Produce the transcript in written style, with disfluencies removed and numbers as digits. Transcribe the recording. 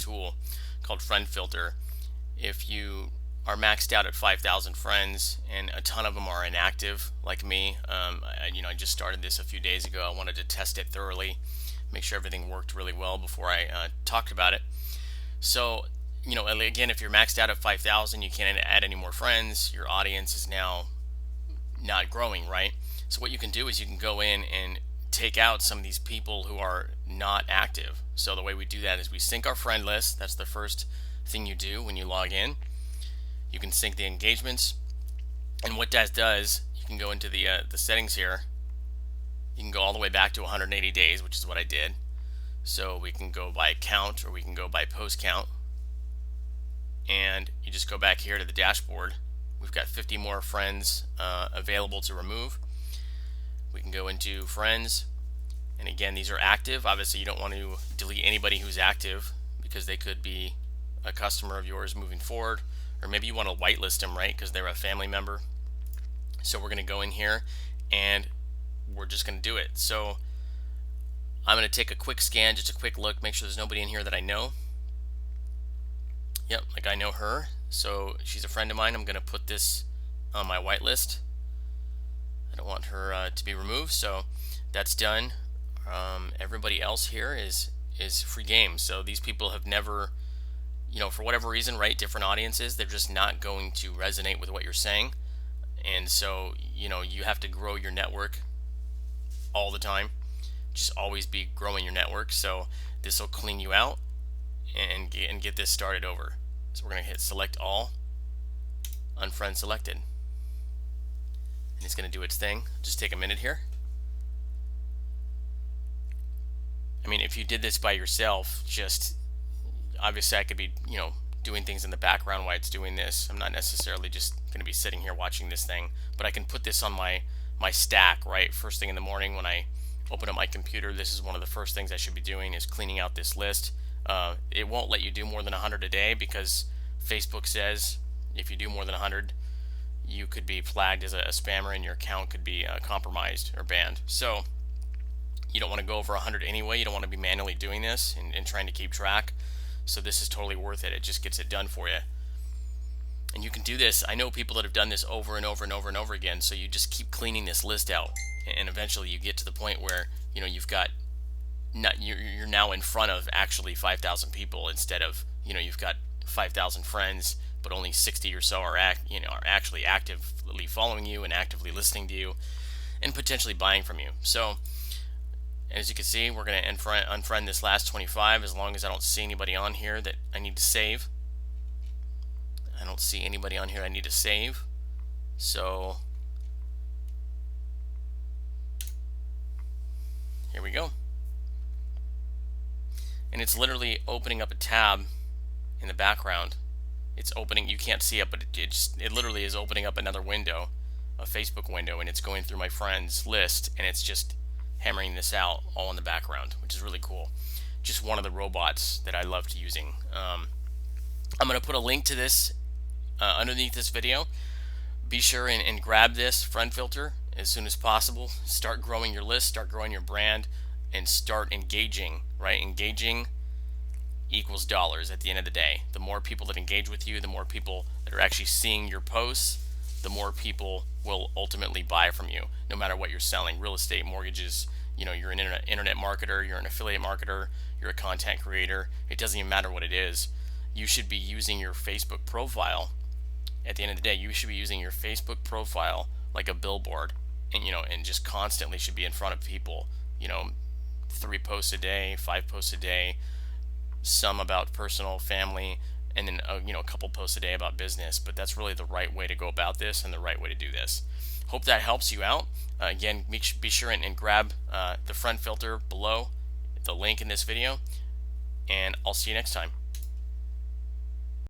tool called Friend Filter. If you are maxed out at 5,000 friends and a ton of them are inactive like me, I just started this a few days ago. I wanted to test it thoroughly, make sure everything worked really well before I talked about it. So, again, if you're maxed out at 5,000, you can't add any more friends. Your audience is now not growing, right? So what you can do is you can go in and take out some of these people who are not active. So the way we do that is we sync our friend list. That's the first thing you do when you log in. You can sync the engagements, and what that does, you can go into the settings here. You can go all the way back to 180 days, which is what I did. So we can go by count or we can go by post count, and you just go back here to the dashboard. We've got 50 more friends available to remove. We can go into friends, and again, these are active. Obviously you don't want to delete anybody who's active because they could be a customer of yours moving forward, or maybe you want to whitelist them, right, because they're a family member. So we're going to go in here and we're just going to do it. So I'm going to take a quick scan, just a quick look, make sure there's nobody in here that I know. Yep, like I know her, so she's a friend of mine. I'm going to put this on my whitelist. I don't want her to be removed, so that's done. Everybody else here is free game. So these people have never, for whatever reason, right, different audiences, they're just not going to resonate with what you're saying. And so, you have to grow your network all the time. Just always be growing your network. So this will clean you out and get this started over. So we're going to hit select all, unfriend selected. And it's going to do its thing. Just take a minute here. I mean, if you did this by yourself, just obviously I could be, doing things in the background while it's doing this. I'm not necessarily just going to be sitting here watching this thing, but I can put this on my stack, right? First thing in the morning when I open up my computer, this is one of the first things I should be doing is cleaning out this list. It won't let you do more than 100 a day because Facebook says if you do more than 100, you could be flagged as a spammer and your account could be compromised or banned. So you don't want to go over 100 anyway. You don't want to be manually doing this and trying to keep track. So this is totally worth it. It just gets it done for you. And you can do this. I know people that have done this over and over and over and over again. So you just keep cleaning this list out, and eventually you get to the point where you've got you're now in front of actually 5,000 people instead of you've got 5,000 friends, but only 60 or so are actually actively following you and actively listening to you and potentially buying from you. So as you can see, we're going to unfriend this last 25 as long as I don't see anybody on here that I need to save. I don't see anybody on here I need to save. So here we go. And it's literally opening up a tab in the background. It's opening, you can't see it, but it literally is opening up another window, a Facebook window, and it's going through my friends list, and it's just hammering this out all in the background, which is really cool. Just one of the robots that I loved using. I'm going to put a link to this underneath this video. Be sure and grab this friend filter as soon as possible. Start growing your list, start growing your brand, and start engaging, right? Engaging equals dollars at the end of the day. The more people that engage with you, the more people that are actually seeing your posts, the more people will ultimately buy from you, no matter what you're selling. Real estate, mortgages, you're an internet marketer, you're an affiliate marketer, you're a content creator. It doesn't even matter what it is. You should be using your Facebook profile. At the end of the day, you should be using your Facebook profile like a billboard, and just constantly should be in front of people. 3 posts a day, 5 posts a day, some about personal, family, and then a couple posts a day about business. But that's really the right way to go about this and the right way to do this. Hope that helps you out. Again, be sure and grab the friend filter below the link in this video, and I'll see you next time.